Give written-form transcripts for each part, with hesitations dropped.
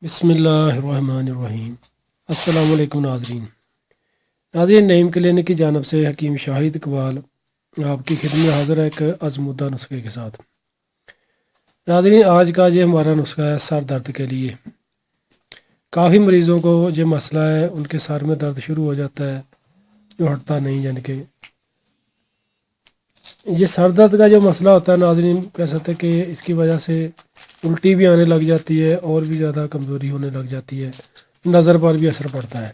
बिस्मिल्लाहिर्रहमानिर्रहीम। अस्सलाम वालेकुम नाज़रीन, नईम क्लिनिक की जानब से हकीम शाहिद इकबाल आपकी खिदमत में हाज़िर है एक आज़मूदा नुस्खे के साथ। नाज़रीन, आज का ये हमारा नुस्खा है सर दर्द के लिए। काफ़ी मरीज़ों को ये मसला है, उनके सर में दर्द शुरू हो जाता है जो हटता नहीं, यानी कि ये सर दर्द का जो मसला होता है नाज़रीन, कह सकते हैं कि इसकी वजह से उल्टी भी आने लग जाती है और भी ज़्यादा कमज़ोरी होने लग जाती है, नज़र पर भी असर पड़ता है।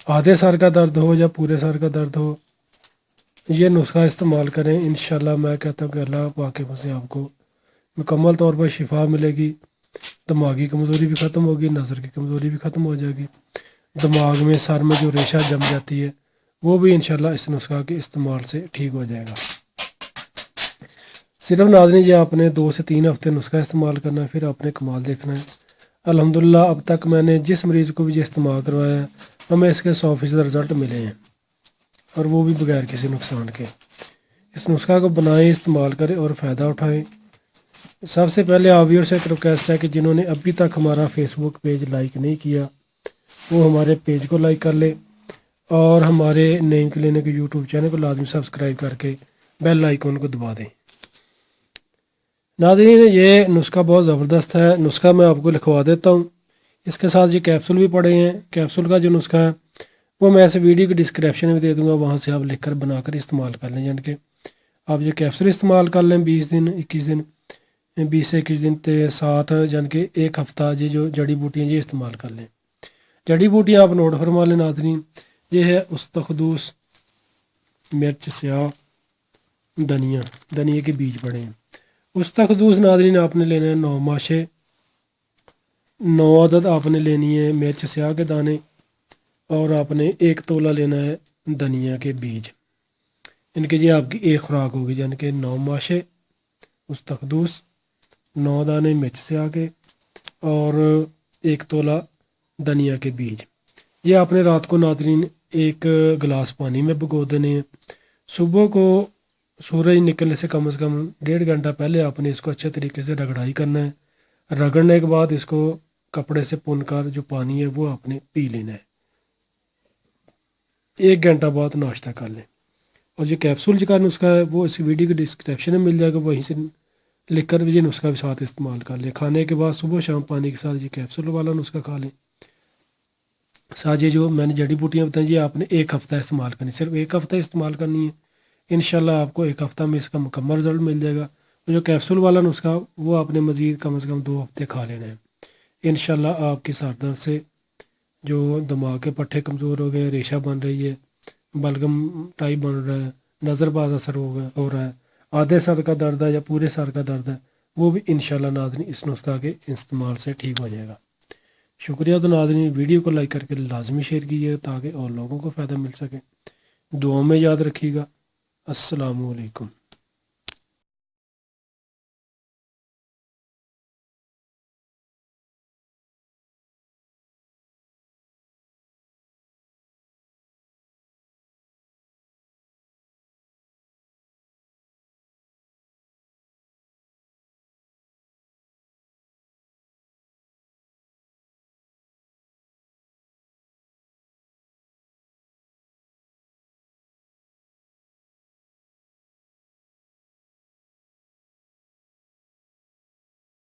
आधे सर का दर्द हो या पूरे सर का दर्द हो, ये नुस्खा इस्तेमाल करें। इंशाल्लाह मैं कहता हूँ कि अल्लाह पाक से आपको मुकम्मल तौर पर शिफा मिलेगी। दिमागी कमज़ोरी भी ख़त्म होगी, नज़र की कमज़ोरी भी ख़त्म हो जाएगी। दिमाग में सर में जो रेशा जम जाती है वो भी इंशाल्लाह इस नुस्खा के इस्तेमाल से ठीक हो जाएगा। सिर्फ नाज़रीन, ये आपने 2 से 3 हफ्ते नुस्खा इस्तेमाल करना है, फिर आपने कमाल देखना है। अल्हम्दुलिल्लाह अब तक मैंने जिस मरीज़ को भी ये इस्तेमाल करवाया है, हमें इसके 100% रिज़ल्ट मिले हैं, और वो भी बगैर किसी नुकसान के। इस नुस्खा को बनाएं, इस्तेमाल करें और फ़ायदा उठाएं। सबसे पहले आप व्यूअर्स से एक रिक्वेस्ट है कि जिन्होंने अभी तक हमारा फेसबुक पेज लाइक नहीं किया, वो हमारे पेज को लाइक कर ले और हमारे नईम क्लिनिक यूट्यूब चैनल को लाजमी सब्सक्राइब करके बेल आइकन को दबा दें। नाज़रीन, ये नुस्खा बहुत ज़बरदस्त है। नुस्खा मैं आपको लिखवा देता हूँ, इसके साथ ये कैप्सूल भी पड़े हैं। कैप्सूल का जो नुस्खा है वो मैं इस वीडियो की डिस्क्रिप्शन में दे दूँगा, वहाँ से आप लिखकर बनाकर इस्तेमाल कर लें। यानी कि आप ये कैप्सूल इस्तेमाल कर लें 20 दिन 21 दिन 20 से 21 दिन के साथ, यानी कि 1 हफ़्ता ये जो जड़ी बूटियाँ ये इस्तेमाल कर लें। जड़ी बूटियाँ आप नोट फरमा लें नाज़रीन, ये है उस्तखदूस, मिर्च स्याह, धनिया के बीज पड़े हैं। उस्तखदूस नाज़रीन आपने लेना है 9 माशे, 9 अदद आपने लेनी है मिर्च स्याह के दाने, और आपने 1 तोला लेना है धनिया के बीज। इनके ये आपकी एक खुराक होगी, यानी कि 9 माशे उस्तखदूस, 9 दाने मिर्च स्याह के, और 1 तोला धनिया के बीज। ये आपने रात को नाज़रीन 1 गिलास पानी में भिगो देने हैं। सुबह को सूरज निकलने से कम 1.5 घंटा पहले आपने इसको अच्छे तरीके से रगड़ाई करना है। रगड़ने के बाद इसको कपड़े से पुनकर जो पानी है वो आपने पी लेना है। 1 घंटा बाद नाश्ता कर लें। और जो कैप्सूल का नुस्खा है वो इस वीडियो के डिस्क्रिप्शन में मिल जाएगा, वहीं से लिख कर भी ये नुस्खा भी साथ इस्तेमाल कर लें। खाने के बाद सुबह शाम पानी के साथ ये कैप्सूल वाला नुस्खा खा लें। साथ ये जो मैंने जड़ी बूटियाँ बताई ये आपने 1 हफ़्ता इस्तेमाल करनी, सिर्फ 1 हफ़्ता इस्तेमाल करनी है। इंशाल्लाह आपको 1 हफ़्ता में इसका मुकम्मल रिजल्ट मिल जाएगा। और जो कैप्सूल वाला नुस्खा वो आपने मज़ीद कम से कम 2 हफ़्ते खा लेना है। इंशाल्लाह आपकी सर दर्द से जो दिमाग के पट्टे कमज़ोर हो गए, रेशा बन रही है, बलगम टाइप बन रहा है, नज़र पर असर हो रहा है, आधे सर का दर्द है या पूरे सर का दर्द है, वो भी इंशाल्लाह नाज़रीन इस नुस्खा के इस्तेमाल से ठीक हो जाएगा। शुक्रिया। तो नाज़रीन, वीडियो को लाइक करके लाजमी शेयर कीजिएगा ताकि और लोगों को फ़ायदा मिल सके। दुआ में याद रखिएगा। अस्सलामु अलैकुम।